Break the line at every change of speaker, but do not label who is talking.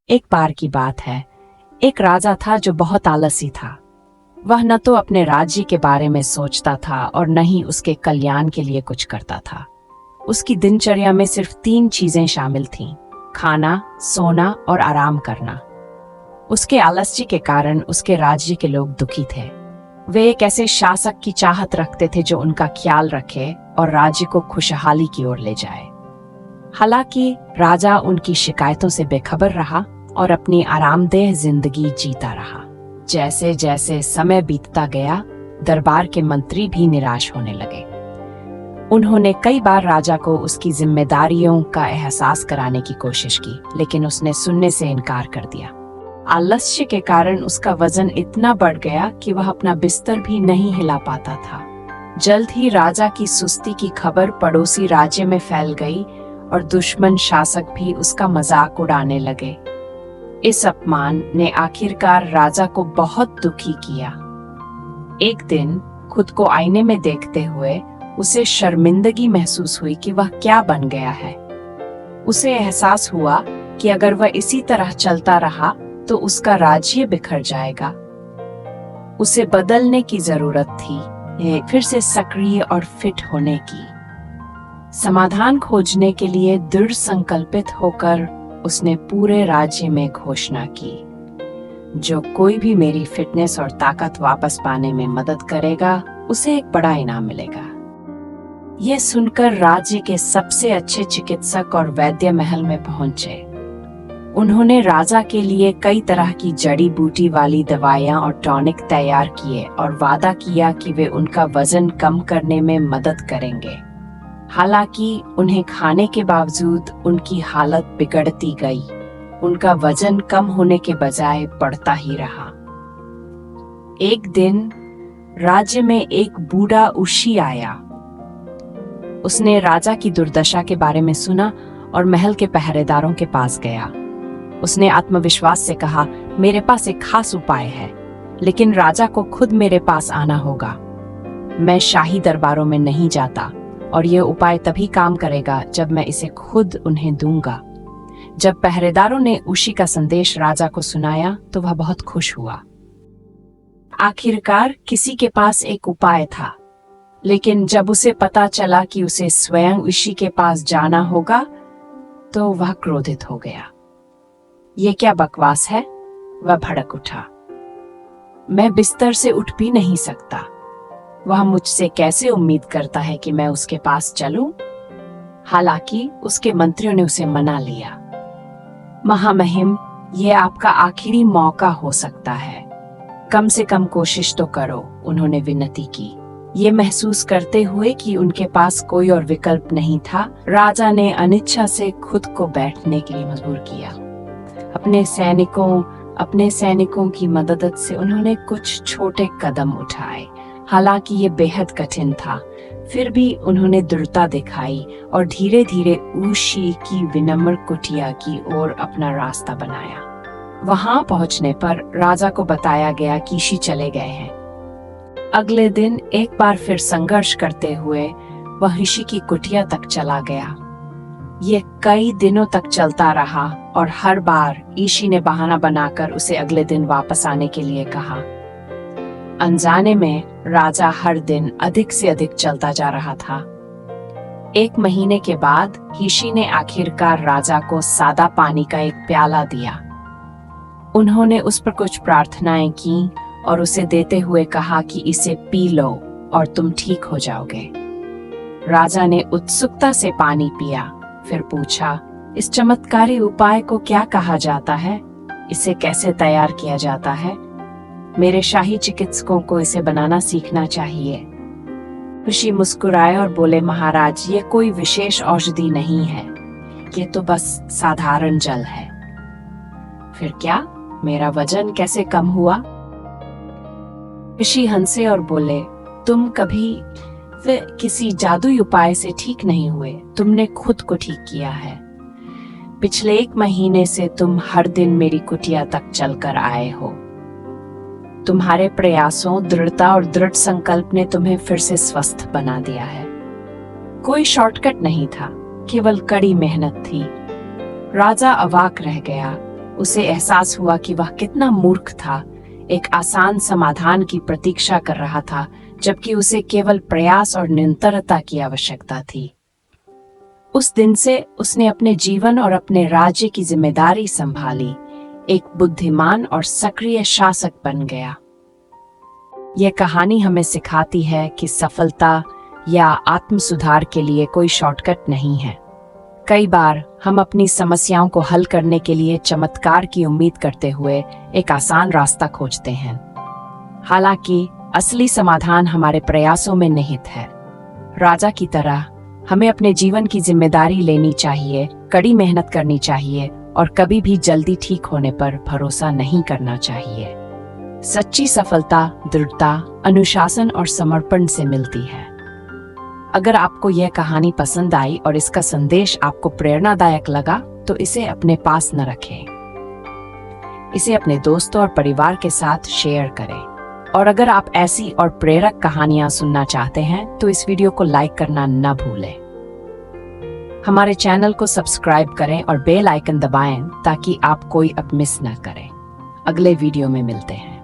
एक बार की बात है, एक राजा था जो बहुत आलसी था। वह न तो अपने राज्य के बारे में सोचता था और न ही उसके कल्याण के लिए कुछ करता था। उसकी दिनचर्या में सिर्फ 3 चीजें शामिल थीं: खाना, सोना और आराम करना। उसके आलस्य के कारण उसके राज्य के लोग दुखी थे। वे एक ऐसे शासक की चाहत रखते थे जो उनका ख्याल रखे और राज्य को खुशहाली की ओर ले जाए। हालांकि राजा उनकी शिकायतों से बेखबर रहा और अपनी आरामदेह जिंदगी जीता रहा। जैसे जैसे समय बीतता गया, दरबार के मंत्री भी निराश होने लगे। उन्होंने कई बार राजा को उसकी जिम्मेदारियों का एहसास कराने की कोशिश की, लेकिन उसने सुनने से इनकार कर दिया। आलस्य के कारण उसका वजन इतना बढ़ गया कि वह अपना बिस्तर भी नहीं हिला पाता था। जल्द ही राजा की सुस्ती की खबर पड़ोसी राज्य में फैल गई और दुश्मन शासक भी उसका मजाक उड़ाने लगे। इस अपमान ने आखिरकार राजा को बहुत दुखी किया। एक दिन खुद को आईने में देखते हुए उसे शर्मिंदगी महसूस हुई कि वह क्या बन गया है। उसे एहसास हुआ कि अगर वह इसी तरह चलता रहा तो उसका राज्य बिखर जाएगा। उसे बदलने की जरूरत थी, फिर से सक्रिय और फिट होने की। समाधान खोजने के लिए दृढ़ संकल्पित होकर उसने पूरे राज्य में घोषणा की, जो कोई भी मेरी फिटनेस और ताकत वापस पाने में मदद करेगा, उसे एक बड़ा इनाम मिलेगा। यह सुनकर राज्य के सबसे अच्छे चिकित्सक और वैद्य महल में पहुंचे। उन्होंने राजा के लिए कई तरह की जड़ी बूटी वाली दवाइयां और टॉनिक तैयार किए और वादा किया कि वे उनका वजन कम करने में मदद करेंगे। हालांकि उन्हें खाने के बावजूद उनकी हालत बिगड़ती गई। उनका वजन कम होने के बजाय बढ़ता ही रहा। एक दिन राज्य में एक बूढ़ा ऋषि आया। उसने राजा की दुर्दशा के बारे में सुना और महल के पहरेदारों के पास गया। उसने आत्मविश्वास से कहा, मेरे पास एक खास उपाय है, लेकिन राजा को खुद मेरे पास आना होगा। मैं शाही दरबारों में नहीं जाता और यह उपाय तभी काम करेगा जब मैं इसे खुद उन्हें दूंगा। जब पहरेदारों ने ऋषि का संदेश राजा को सुनाया तो वह बहुत खुश हुआ। आखिरकार किसी के पास एक उपाय था, लेकिन जब उसे पता चला कि उसे स्वयं ऋषि के पास जाना होगा तो वह क्रोधित हो गया। ये क्या बकवास है? वह भड़क उठा। मैं बिस्तर से उठ भी नहीं सकता। वह मुझसे कैसे उम्मीद करता है कि मैं उसके पास चलूं? हालांकि उसके मंत्रियों ने उसे मना लिया। महामहिम, यह आपका आखिरी मौका हो सकता है। कम से कम कोशिश तो करो, उन्होंने विनती की। ये महसूस करते हुए कि उनके पास कोई और विकल्प नहीं था, राजा ने अनिच्छा से खुद को बैठने के लिए मजबूर किया। अपने सैनिकों की मदद से उन्होंने कुछ छोटे कदम उठाए। हालांकि ये बेहद कठिन था, फिर भी उन्होंने दृढ़ता दिखाई और धीरे धीरे ऋषि की विनम्र कुटिया की ओर अपना रास्ता बनाया। वहां पहुंचने पर राजा को बताया गया कि ऋषि चले गए हैं। अगले दिन एक बार फिर संघर्ष करते हुए वह ऋषि की कुटिया तक चला गया। ये कई दिनों तक चलता रहा और हर बार ऋषि ने बहाना बनाकर उसे अगले दिन वापस आने के लिए कहा। अनजाने में राजा हर दिन अधिक से अधिक चलता जा रहा था। 1 महीने के बाद ऋषि ने आखिरकार राजा को सादा पानी का एक प्याला दिया। उन्होंने उस पर कुछ प्रार्थनाएं की और उसे देते हुए कहा कि इसे पी लो और तुम ठीक हो जाओगे। राजा ने उत्सुकता से पानी पिया, फिर पूछा, इस चमत्कारी उपाय को क्या कहा जाता है? इसे कैसे तैयार किया जाता है? मेरे शाही चिकित्सकों को इसे बनाना सीखना चाहिए। ऋषि मुस्कुराए और बोले, महाराज, ये कोई विशेष औषधि नहीं है, ये तो बस साधारण जल है। फिर क्या? मेरा वजन कैसे कम हुआ? ऋषि हंसे और बोले, तुम कभी किसी जादुई उपाय से ठीक नहीं हुए, तुमने खुद को ठीक किया है। पिछले 1 महीने से तुम हर दिन मेरी कुटिया तक चलकर आए हो। तुम्हारे प्रयासों, दृढ़ता और दृढ़ संकल्प ने तुम्हें फिर से स्वस्थ बना दिया है। कोई शॉर्टकट नहीं था, केवल कड़ी मेहनत थी। राजा अवाक रह गया। उसे एहसास हुआ कि वह कितना मूर्ख था, एक आसान समाधान की प्रतीक्षा कर रहा था, जबकि उसे केवल प्रयास और निरंतरता की आवश्यकता थी। उस दिन से उसने अपने जीवन और अपने राज्य की जिम्मेदारी संभाली, एक बुद्धिमान और सक्रिय शासक बन गया। यह कहानी हमें सिखाती है कि सफलता या आत्म सुधार के लिए कोई शॉर्टकट नहीं है। कई बार हम अपनी समस्याओं को हल करने के लिए चमत्कार की उम्मीद करते हुए एक आसान रास्ता खोजते हैं। हालांकि असली समाधान हमारे प्रयासों में निहित है। राजा की तरह हमें अपने जीवन की जिम्मेदारी लेनी चाहिए, कड़ी मेहनत करनी चाहिए और कभी भी जल्दी ठीक होने पर भरोसा नहीं करना चाहिए। सच्ची सफलता दृढ़ता, अनुशासन और समर्पण से मिलती है। अगर आपको यह कहानी पसंद आई और इसका संदेश आपको प्रेरणादायक लगा तो इसे अपने पास न रखें। इसे अपने दोस्तों और परिवार के साथ शेयर करें। और अगर आप ऐसी और प्रेरक कहानियां सुनना चाहते हैं तो इस वीडियो को लाइक करना न भूलें। हमारे चैनल को सब्सक्राइब करें और बेल आइकन दबाएं ताकि आप कोई अब मिस न करें। अगले वीडियो में मिलते हैं।